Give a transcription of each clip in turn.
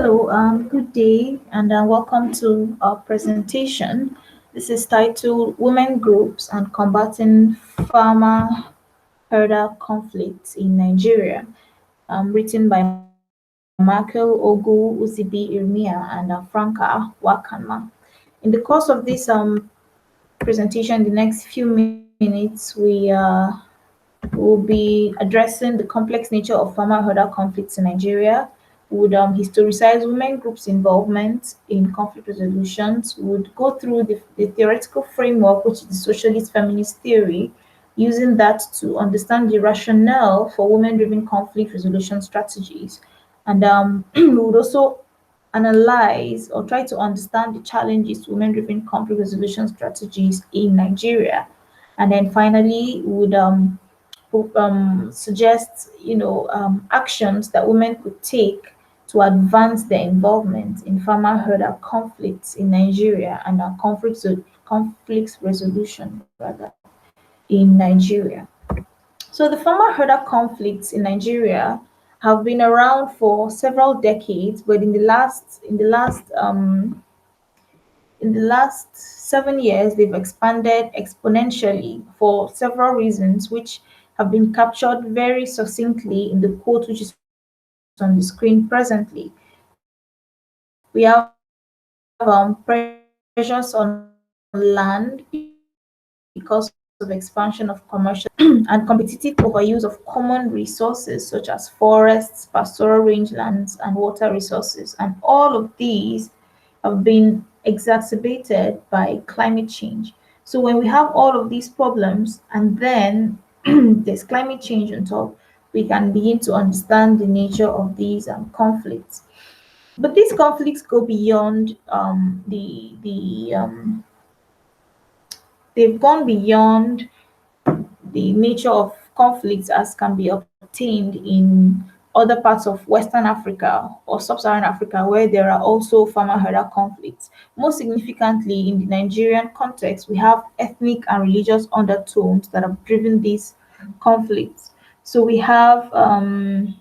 Hello, good day, and welcome to our presentation. This is titled Women Groups and Combating Farmer Herder Conflicts in Nigeria, written by Michael Ogu, Uzibi Irmiya, and Franca Nwakanma. In the course of this presentation, the next few minutes, will be addressing the complex nature of farmer-herder conflicts in Nigeria, would historicize women groups' involvement in conflict resolutions, would go through the theoretical framework, which is the socialist feminist theory, using that to understand the rationale for women-driven conflict resolution strategies. And we would also analyze or try to understand the challenges to women-driven conflict resolution strategies in Nigeria. And then finally, would suggest actions that women could take to advance their involvement in farmer herder conflicts in Nigeria and conflict resolution rather in Nigeria. So the farmer herder conflicts in Nigeria have been around for several decades, but in the last 7 years, they've expanded exponentially for several reasons, which have been captured very succinctly in the quote which is on the screen presently. We have pressures on land because of expansion of commercial and competitive overuse of common resources such as forests, pastoral rangelands, and water resources. And all of these have been exacerbated by climate change. So when we have all of these problems and then there's climate change on top, we can begin to understand the nature of these conflicts. But these conflicts go beyond they've gone beyond the nature of conflicts as can be obtained in other parts of Western Africa or Sub-Saharan Africa, where there are also farmer-herder conflicts. Most significantly, in the Nigerian context, we have ethnic and religious undertones that have driven these conflicts. So we have the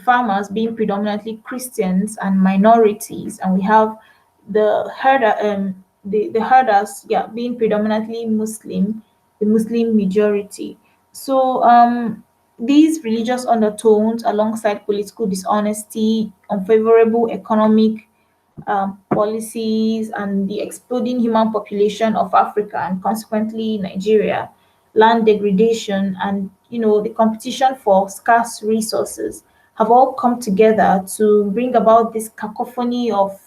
farmers being predominantly Christians and minorities, and we have the herders, yeah, being predominantly Muslim, the Muslim majority. So these religious undertones, alongside political dishonesty, unfavorable economic policies, and the exploding human population of Africa and consequently Nigeria, land degradation, and the competition for scarce resources have all come together to bring about this cacophony of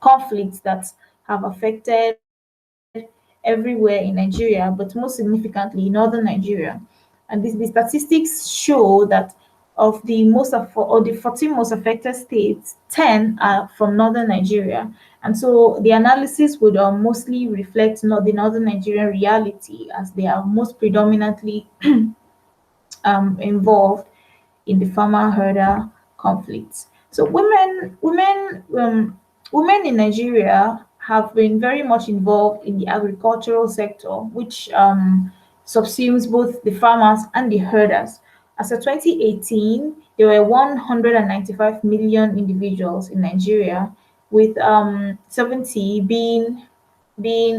conflicts that have affected everywhere in Nigeria, but most significantly in northern Nigeria. And the statistics show that of the 14 most affected states, 10 are from northern Nigeria. And so the analysis would mostly reflect the northern Nigerian reality, as they are most predominantly involved in the farmer herder conflicts. So women in Nigeria have been very much involved in the agricultural sector, which subsumes both the farmers and the herders. As of 2018, there were 195 million individuals in Nigeria, with 70 being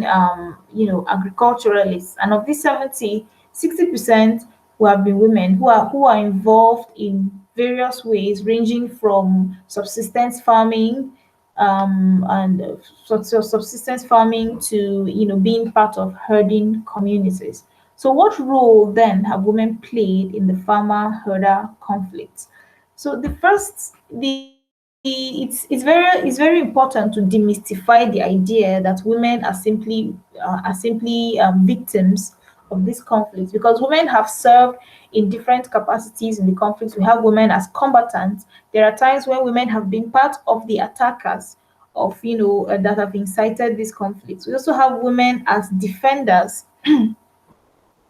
agriculturalists, and of these 70, 60% who have been women who are involved in various ways, ranging from subsistence farming and subsistence farming to being part of herding communities. So what role then have women played in the farmer herder conflict? So it's very important to demystify the idea that women are simply victims of this conflict, because women have served in different capacities in the conflict. We have women as combatants. There are times when women have been part of the attackers of that have incited these conflicts. We also have women as defenders,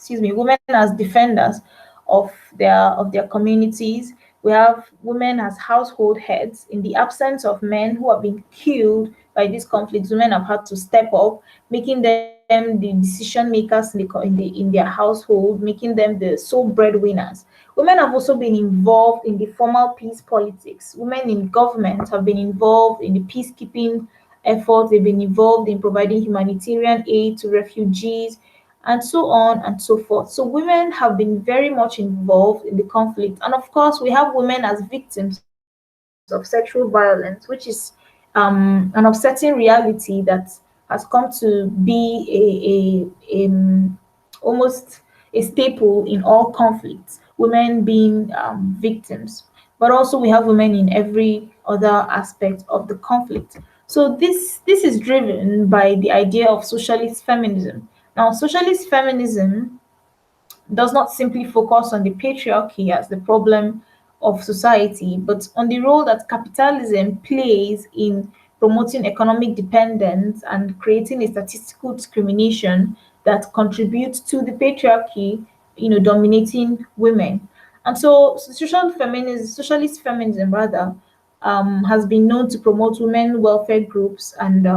women as defenders of their communities. We have women as household heads in the absence of men who have been killed by these conflicts, women have had to step up, making them the decision makers in their household, making them the sole breadwinners. Women have also been involved in the formal peace politics. Women in government have been involved in the peacekeeping efforts. They've been involved in providing humanitarian aid to refugees, and so on and so forth. So women have been very much involved in the conflict. And of course, we have women as victims of sexual violence, which is an upsetting reality that has come to be almost a staple in all conflicts, women being victims. But also we have women in every other aspect of the conflict. So this is driven by the idea of socialist feminism. Now, socialist feminism does not simply focus on the patriarchy as the problem of society, but on the role that capitalism plays in promoting economic dependence and creating a statistical discrimination that contributes to the patriarchy, dominating women. And so, socialist feminism, rather, has been known to promote women welfare groups and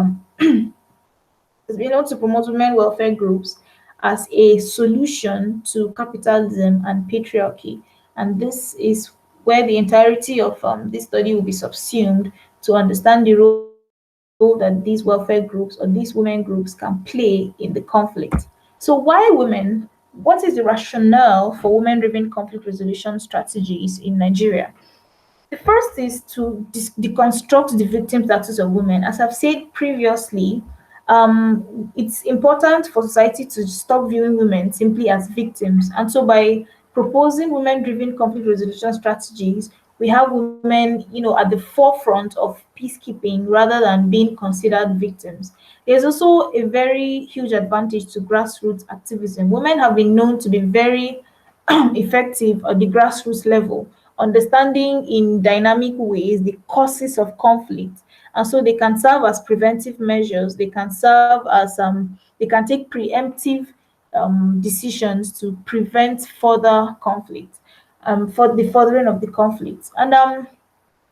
has been known to promote women welfare groups as a solution to capitalism and patriarchy. And this is where the entirety of this study will be subsumed to understand the role that these welfare groups or these women groups can play in the conflict. So, why women? What is the rationale for women driven conflict resolution strategies in Nigeria? The first is to deconstruct the victim status of women. As I've said previously, it's important for society to stop viewing women simply as victims. And so, by proposing women driven conflict resolution strategies, we have women, at the forefront of peacekeeping rather than being considered victims. There's also a very huge advantage to grassroots activism. Women have been known to be very effective at the grassroots level, understanding in dynamic ways the causes of conflict. And so they can serve as preventive measures, they can serve as they can take preemptive decisions to prevent further conflict, for the furthering of the conflict. And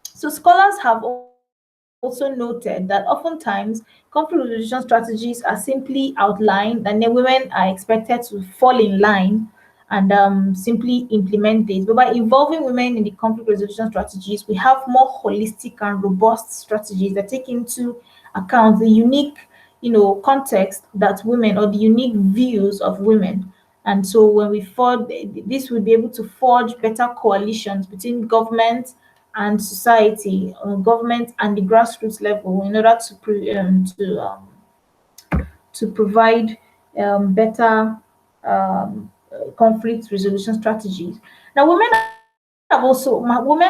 so scholars have also noted that oftentimes conflict resolution strategies are simply outlined, and then women are expected to fall in line and simply implement this. But by involving women in the conflict resolution strategies, we have more holistic and robust strategies that take into account the unique, context that women, or the unique views of women. And so when we forge this, will be able to forge better coalitions between government and society, government and the grassroots level, in order to provide better conflict resolution strategies. Now, women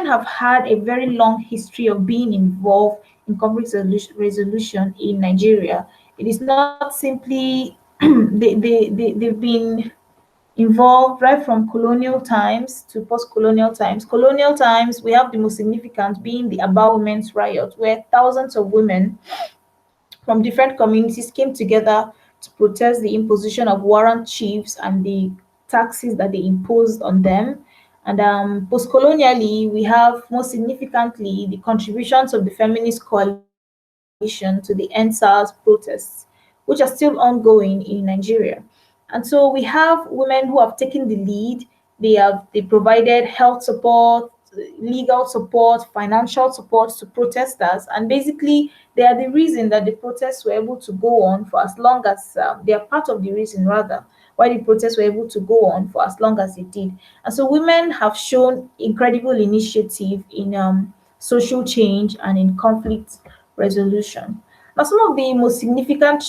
have had a very long history of being involved in conflict resolution in Nigeria. It is not simply they've been involved right from colonial times to post-colonial times. Colonial times, we have the most significant being the Aba Women's Riot, where thousands of women from different communities came together to protest the imposition of warrant chiefs and the taxes that they imposed on them. And post-colonially, we have most significantly the contributions of the feminist coalition to the NSAS protests, which are still ongoing in Nigeria. And so we have women who have taken the lead. They provided health support, legal support, financial support to protesters, and basically they are the reason that the protests were able to go on for as long as they are part of the reason, rather, why the protests were able to go on for as long as they did. And so women have shown incredible initiative in social change and in conflict resolution. Now, some of the most significant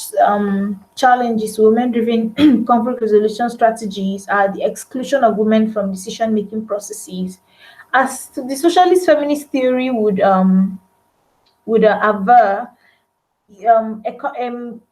challenges to women-driven conflict resolution strategies are the exclusion of women from decision-making processes. As the socialist feminist theory would aver,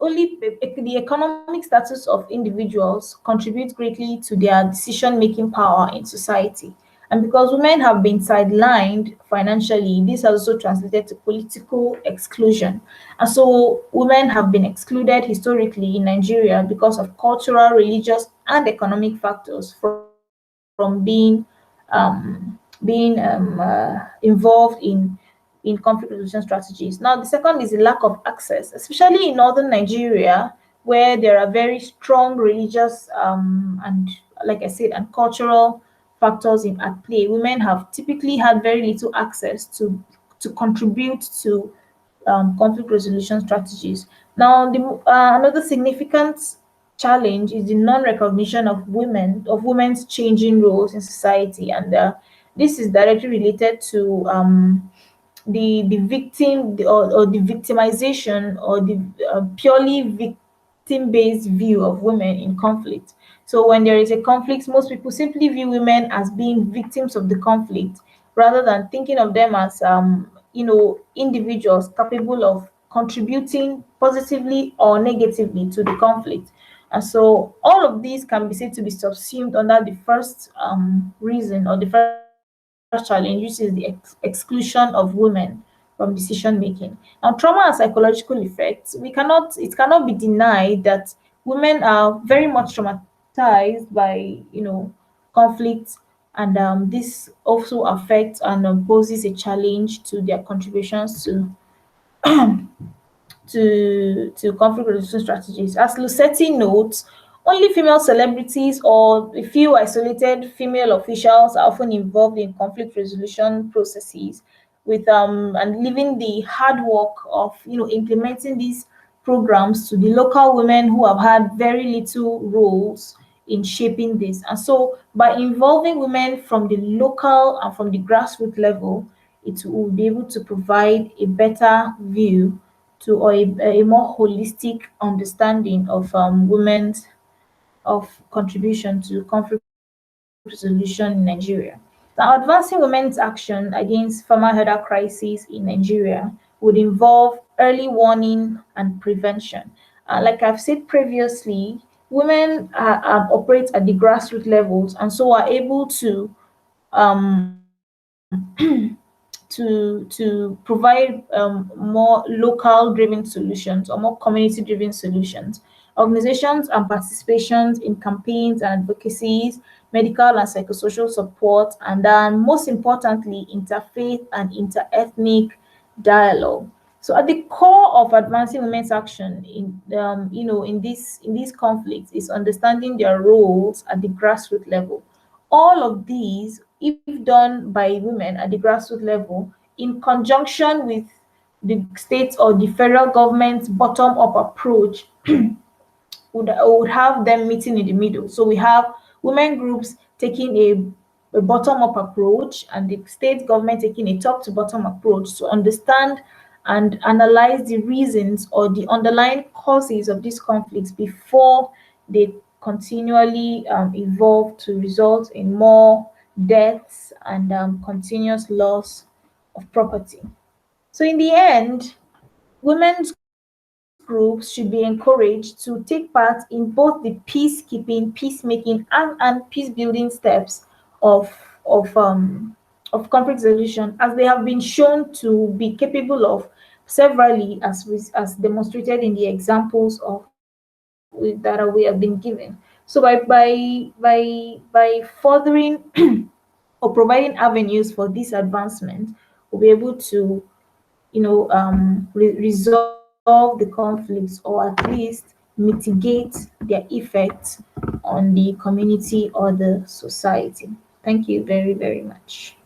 only the economic status of individuals contributes greatly to their decision-making power in society. And because women have been sidelined financially, this has also translated to political exclusion. And so women have been excluded historically in Nigeria because of cultural, religious, and economic factors from being involved in in conflict resolution strategies. Now, the second is the lack of access, especially in northern Nigeria, where there are very strong religious and, like I said, and cultural factors in at play. Women have typically had very little access to contribute to conflict resolution strategies. Now, another significant challenge is the non-recognition of women's changing roles in society, and this is directly related to the victim or the victimization or the purely victim based view of women in conflict. So when there is a conflict, most people simply view women as being victims of the conflict rather than thinking of them as individuals capable of contributing positively or negatively to the conflict. And so all of these can be said to be subsumed under the first reason or the first challenge, which is the exclusion of women from decision making. Now, trauma and psychological effects, it cannot be denied that women are very much traumatized by conflict, and this also affects and poses a challenge to their contributions to conflict resolution strategies. As Lucetti notes, only female celebrities or a few isolated female officials are often involved in conflict resolution processes, with and leaving the hard work of implementing these programs to the local women who have had very little roles in shaping this. And so by involving women from the local and from the grassroots level, it will be able to provide a better view to or a more holistic understanding of women's of contribution to conflict resolution in Nigeria. Now, advancing women's action against farmer herder crises in Nigeria would involve early warning and prevention. Like I've said previously, women operate at the grassroots levels and so are able to um, to provide more local driven solutions or more community driven solutions. Organizations and participations in campaigns and advocacies, medical and psychosocial support, and then most importantly, interfaith and interethnic dialogue. So at the core of advancing women's action in these conflicts is understanding their roles at the grassroots level. All of these, if done by women at the grassroots level, in conjunction with the state or the federal government's bottom up approach, would have them meeting in the middle. So we have women groups taking a bottom up approach and the state government taking a top to bottom approach to understand and analyze the reasons or the underlying causes of these conflicts before they continually evolve to result in more deaths and continuous loss of property. So, in the end, women's groups should be encouraged to take part in both the peacekeeping, peacemaking, and peace building steps of of um, of conflict resolution, as they have been shown to be capable of severally, as demonstrated in the examples that we have been given. So by furthering or providing avenues for this advancement, we'll be able to resolve the conflicts or at least mitigate their effects on the community or the society. Thank you very, very much.